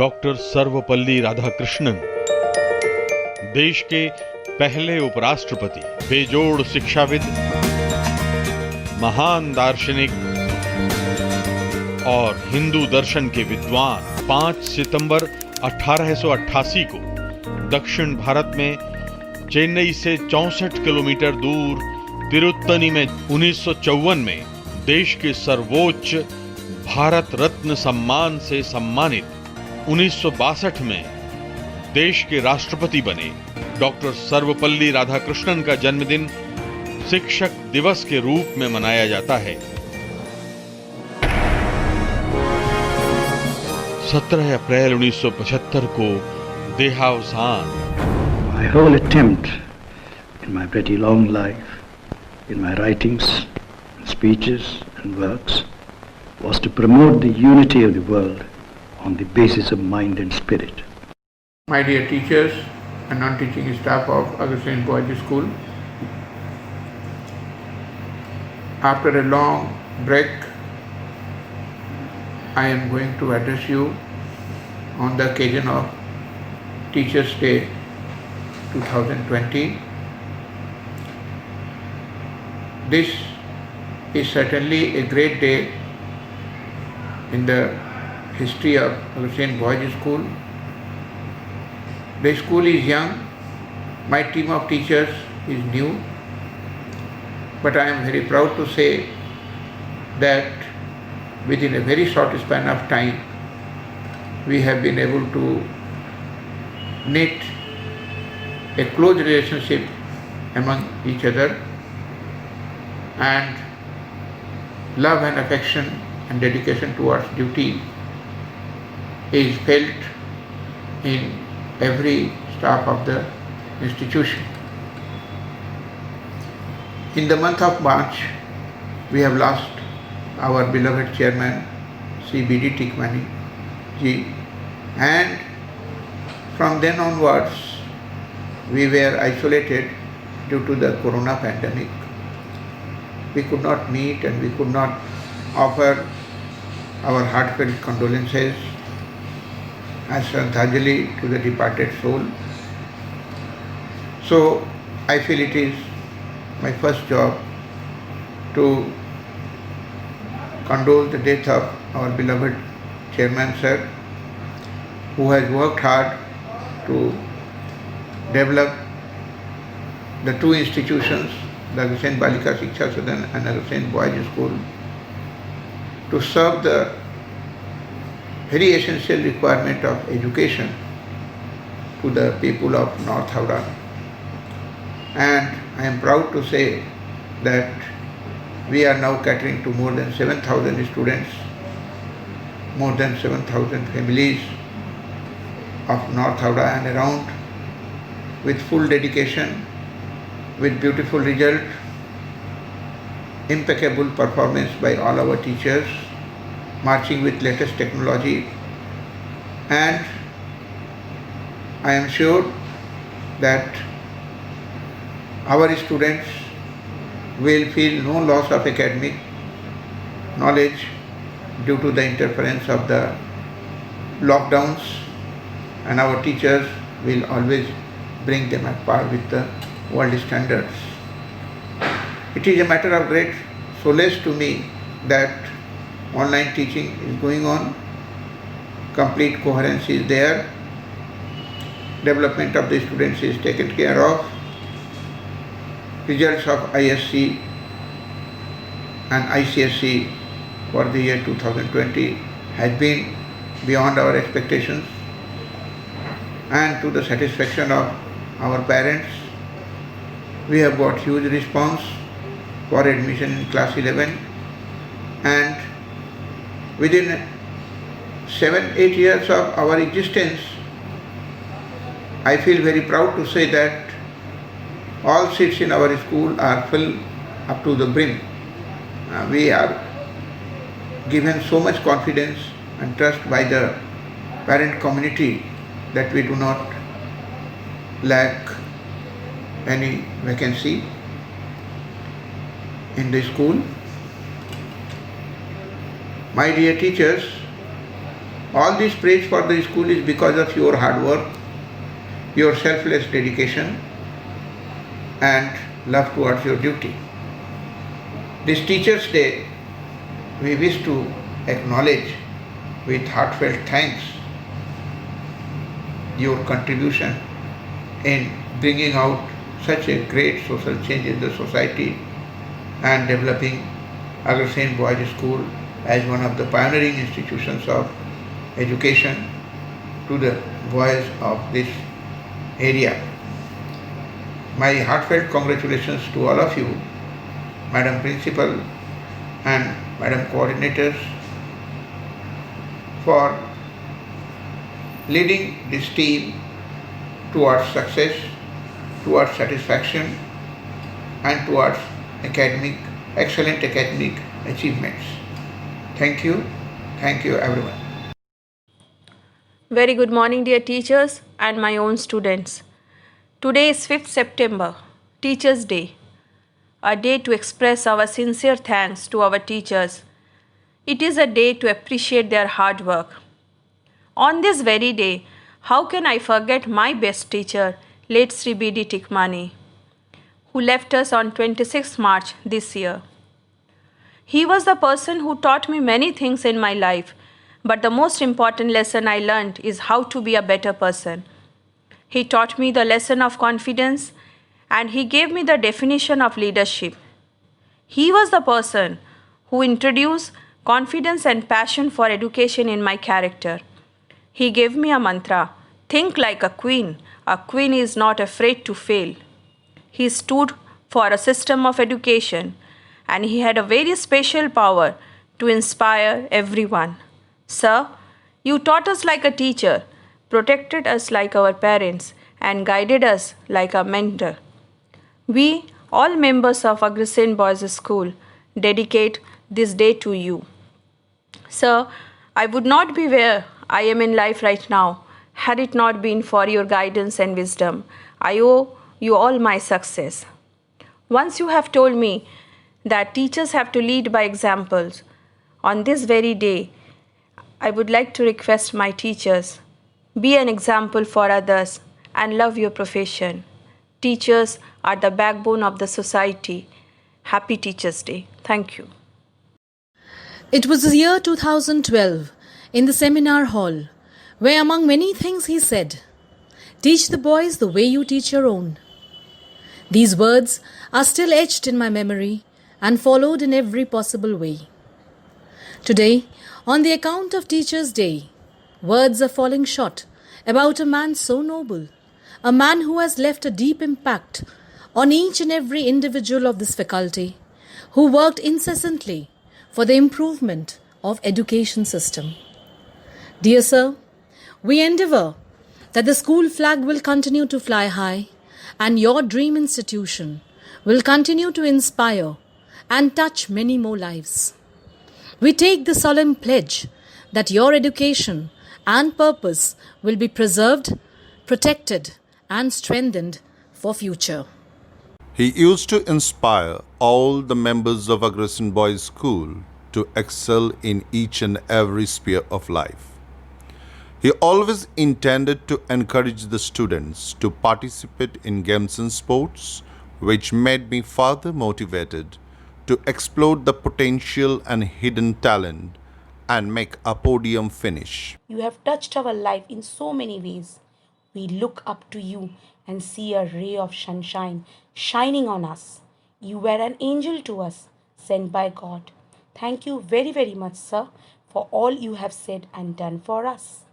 Doctor Sarvepalli Radhakrishnan देश के पहले उपराष्ट्रपति, बेजोड़ शिक्षाविद, महान दार्शनिक और हिंदू दर्शन के विद्वान 5 सितंबर 1888 को दक्षिण भारत में चेन्नई से 64 किलोमीटर दूर तिरुत्तनी में 1954 में देश के सर्वोच्च भारत रत्न सम्मान से सम्मानित, 1962 में देश के राष्ट्रपति बने डॉक्टर सर्वपल्ली राधाकृष्णन का जन्मदिन शिक्षक दिवस के रूप में मनाया जाता है। 17 अप्रैल 1975 को देहावसान। My whole attempt in my pretty long life, in my writings, speeches and works, was to promote the unity of the world on the basis of mind and spirit. My dear teachers and non-teaching staff of Augustine Boys School, after a long break, I am going to address you on the occasion of Teachers' Day 2020. This is certainly a great day in the history of Augustine Boys School. The school is young, my team of teachers is new, but I am very proud to say that within a very short span of time, we have been able to knit a close relationship among each other, and love and affection and dedication towards duty is felt in every staff of the institution. In the month of March, we have lost our beloved chairman, Sri B.D. Tikmani ji, and from then onwards, we were isolated due to the corona pandemic. We could not meet and we could not offer our heartfelt condolences as Shraddhanjali to the departed soul. So I feel it is my first job to condole the death of our beloved chairman sir, who has worked hard to develop the two institutions, the Augustine Balika Shiksha Sadan and Augustine Boys School, to serve the very essential requirement of education to the people of North Howrah. And I am proud to say that we are now catering to more than 7,000 students, more than 7,000 families of North Howrah and around, with full dedication, with beautiful result, impeccable performance by all our teachers, marching with latest technology, and I am sure that our students will feel no loss of academic knowledge due to the interference of the lockdowns, and our teachers will always bring them at par with the world standards. It is a matter of great solace to me that online teaching is going on, complete coherence is there, development of the students is taken care of, results of ISC and ICSE for the year 2020 has been beyond our expectations, and to the satisfaction of our parents. We have got huge response for admission in class 11, and within 7-8 years of our existence, I feel very proud to say that all seats in our school are filled up to the brim. We are given so much confidence and trust by the parent community that we do not lack any vacancy in the school. My dear teachers, All this praise for the school is because of your hard work, your selfless dedication and love towards your duty. This Teachers' Day, we wish to acknowledge with heartfelt thanks your contribution in bringing out such a great social change in the society and developing Agrasen Boys School as one of the pioneering institutions of education to the boys of this area. My heartfelt congratulations to all of you, Madam Principal and Madam Coordinators, for leading this team towards success, towards satisfaction and towards excellent academic achievements. Thank you everyone. Very good morning, dear teachers and my own students. Today is 5th September, Teachers' Day, a day to express our sincere thanks to our teachers. It is a day to appreciate their hard work. On this very day, how can I forget my best teacher, late Sri B.D. Tikmani, who left us on 26 March this year. He was the person who taught me many things in my life, but the most important lesson I learned is how to be a better person. He taught me the lesson of confidence and he gave me the definition of leadership. He was the person who introduced confidence and passion for education in my character. He gave me a mantra, think like a queen. A queen is not afraid to fail. He stood for a system of education and he had a very special power to inspire everyone. Sir, you taught us like a teacher, protected us like our parents, and guided us like a mentor. We, all members of Agrasen Boys School, dedicate this day to you. Sir, I would not be where I am in life right now had it not been for your guidance and wisdom. I owe you all my success. Once you have told me that teachers have to lead by examples. On this very day, I would like to request my teachers, be an example for others and love your profession. Teachers are the backbone of the society. Happy Teachers' Day. Thank you. It was the year 2012 in the seminar hall where among many things he said, "Teach the boys the way you teach your own." These words are still etched in my memory and followed in every possible way. Today, on the account of Teachers' Day, words are falling short about a man so noble, a man who has left a deep impact on each and every individual of this faculty, who worked incessantly for the improvement of education system. Dear sir, we endeavour that the school flag will continue to fly high and your dream institution will continue to inspire and touch many more lives. We take the solemn pledge that your education and purpose will be preserved, protected and strengthened for future. He used to inspire all the members of Agrasen Boys School to excel in each and every sphere of life. He always intended to encourage the students to participate in games and sports, which made me further motivated to explore the potential and hidden talent and make a podium finish. You have touched our life in so many ways. We look up to you and see a ray of sunshine shining on us. You were an angel to us, sent by God. Thank you very, very much, sir, for all you have said and done for us.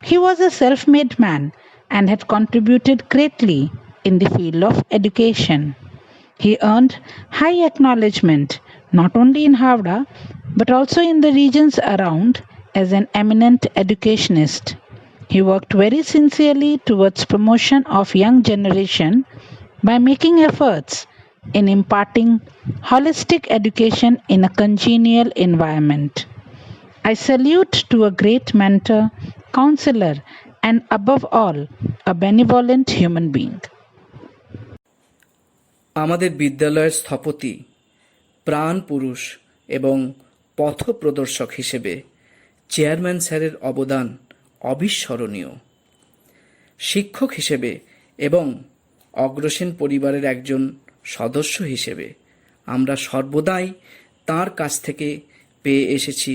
He was a self-made man and had contributed greatly in the field of education. He earned high acknowledgement not only in Havda but also in the regions around as an eminent educationist. He worked very sincerely towards promotion of young generation by making efforts in imparting holistic education in a congenial environment. I salute to a great mentor, counselor, and above all, a benevolent human being. আমাদের বিদ্যালয়ের স্থপতি, প্রাণ পুরুষ এবং পথপ্রদর্শক হিসেবে chairman স্যারের অবদান অবিস্মরণীয়। শিক্ষক হিসেবে এবং অগ্রসেন পরিবারের একজন সদস্য হিসেবে আমরা সর্বদাই তাঁর কাছ থেকে পেয়ে এসেছি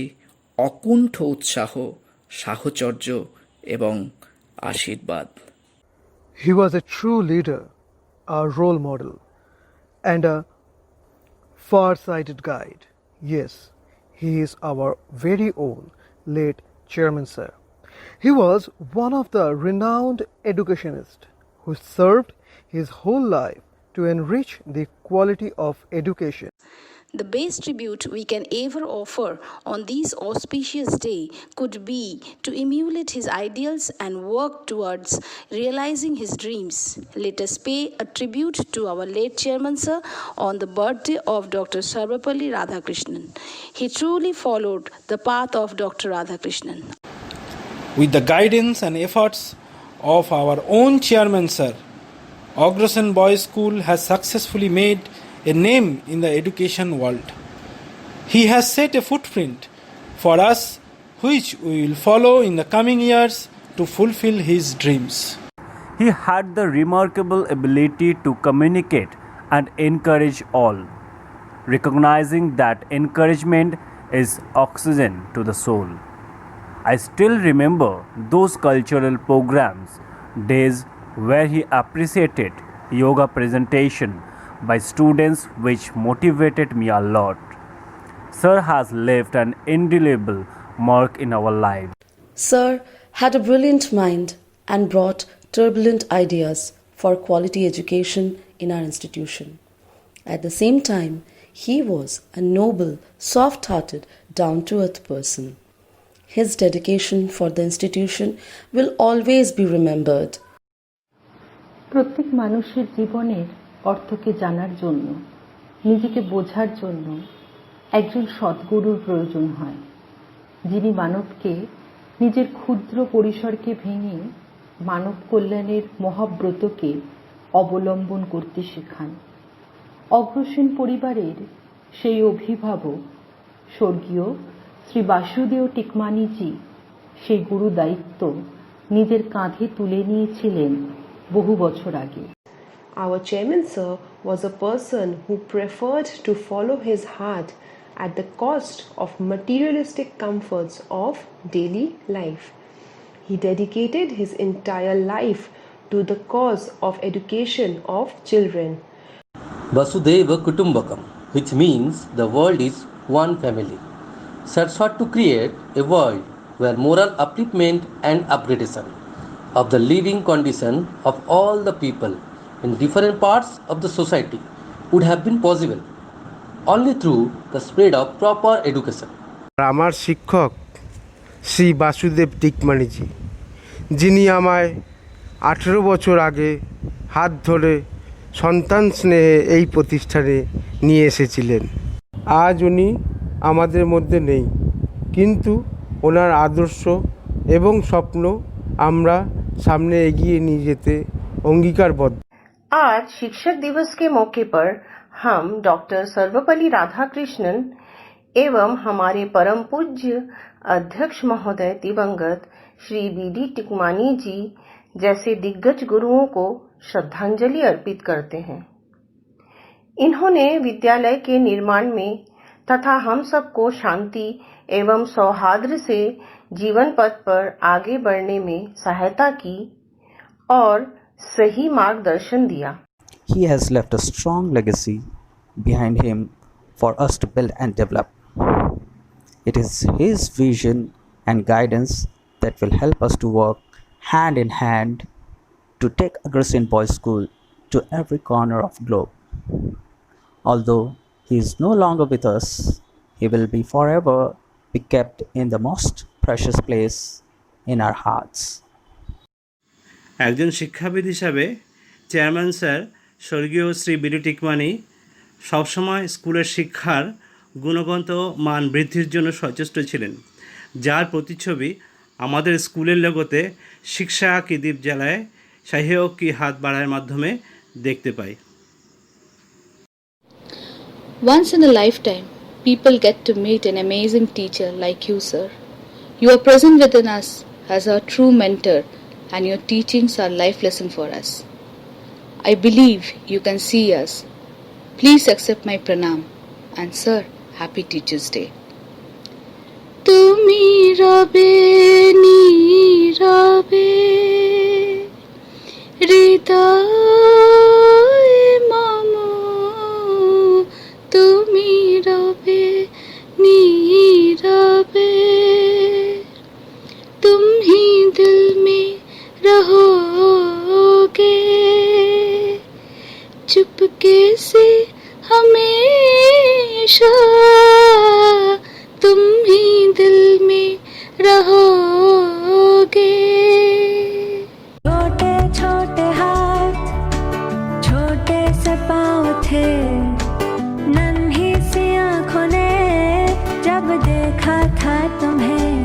অকুণ্ঠ উৎসাহ, সাহচর্য এবং আশীর্বাদ। He was a true leader, a role model, and a far-sighted guide. Yes, he is our very own late Chairman Sir. He was one of the renowned educationists who served his whole life to enrich the quality of education. The best tribute we can ever offer on this auspicious day could be to emulate his ideals and work towards realizing his dreams. Let us pay a tribute to our late Chairman Sir on the birthday of Dr. Sarvapalli Radhakrishnan. He truly followed the path of Dr. Radhakrishnan. With the guidance and efforts of our own Chairman Sir, Agrosen Boys School has successfully made a name in the education world. He has set a footprint for us which we will follow in the coming years to fulfill his dreams. He had the remarkable ability to communicate and encourage all, recognizing that encouragement is oxygen to the soul. I still remember those cultural programs, days where he appreciated yoga presentation by students, which motivated me a lot. Sir has left an indelible mark in our lives. Sir had a brilliant mind and brought turbulent ideas for quality education in our institution. At the same time, he was a noble, soft-hearted, down-to-earth person. His dedication for the institution will always be remembered. প্রত্যেক মানুষের জীবনের অর্থকে জানার জন্য, নিজেকে বোঝার জন্য একজন সদ্গুরুর প্রয়োজন হয়, যিনি মানবকে নিজের ক্ষুদ্র পরিসরকে ভেঙে মানব কল্যাণের মহাব্রতকে অবলম্বন করতে শেখান। অগ্রসেন পরিবারের সেই অভিভাবক স্বর্গীয় শ্রী বাসুদেব টিকমানিজি সেই গুরু দায়িত্ব নিজের কাঁধে তুলে নিয়েছিলেন বহু বছর আগে। Our Chairman Sir was a person who preferred to follow his heart at the cost of materialistic comforts of daily life. He dedicated his entire life to the cause of education of children. Vasudeva Kutumbakam, which means the world is one family. Sir sought to create a world where moral upliftment and upgradation of the living condition of all the people in different parts of the society would have been possible only through the spread of proper education. আমার শিক্ষক শ্রী বাসুদেব টিকমানিজি, যিনি আমায় 18 বছর আগে হাত ধরে সন্তান স্নেহে এই প্রতিষ্ঠানে নিয়ে এসেছিলেন। আজ উনি আমাদের মধ্যে নেই, কিন্তু ওনার আদর্শ এবং স্বপ্ন আমরা সামনে এগিয়ে নিয়ে যেতে অঙ্গীকারবদ্ধ। आज शिक्षक दिवस के मौके पर हम डॉक्टर सर्वपल्ली राधाकृष्णन एवं हमारे परम पूज्य अध्यक्ष महोदय दिवंगत श्री बी.डी. टिकमानी जी जैसे दिग्गज गुरुओं को श्रद्धांजलि अर्पित करते हैं। इन्होंने विद्यालय के निर्माण में तथा हम सबको शांति एवं सौहार्द से जीवन पथ पर आगे बढ़ने में सहायता की और सही मार्गदर्शन दिया। He has left a strong legacy behind him for us to build and develop. It is his vision and guidance that will help us to work hand in hand to take Agrosen Boys School to every corner of globe. Although he is no longer with us, he will be forever be kept in the most precious place in our hearts. একজন শিক্ষাবিদ হিসাবে chairman sir স্বর্গীয় Shri BD. টিকমানি সবসময় স্কুলের শিক্ষার গুণগত মান বৃদ্ধির জন্য সচেষ্ট ছিলেন, যার প্রতিচ্ছবি আমাদের স্কুলের লোগোতে শিক্ষা কি দীপ জ্বালায় সহयोग की হাত বাড়ার মাধ্যমে দেখতে পাই। Once in a lifetime, people get to meet an amazing teacher like you, sir. You are present within us as our true mentor, and your teachings are life lesson for us. I believe you can see us. Please accept my pranam. And sir, happy Teachers' Day. Tumi rabe ni rabe hriday mamo, tumi rabe ni rabe, तुम ही दिल में रहोगे चुपके से हमेशा, तुम ही दिल में रहोगे। छोटे छोटे हाथ छोटे से पाँव थे, नन्ही सी आँखों ने जब देखा था तुम्हें,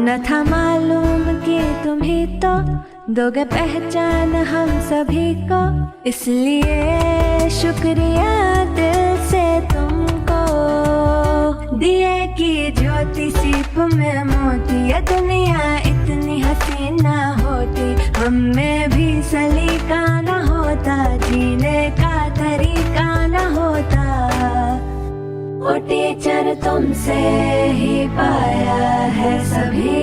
न था मालूम कि तुम ही तो दोगे पहचान हम सभी को, इसलिए शुक्रिया दिल से तुमको। दिए की ज्योति सीप में मोती, ये दुनिया इतनी हसीन ना होती, हम में भी सलीका न होता, जीने का तरीका न होता। वो टीचर तुमसे ही पाया है सभी।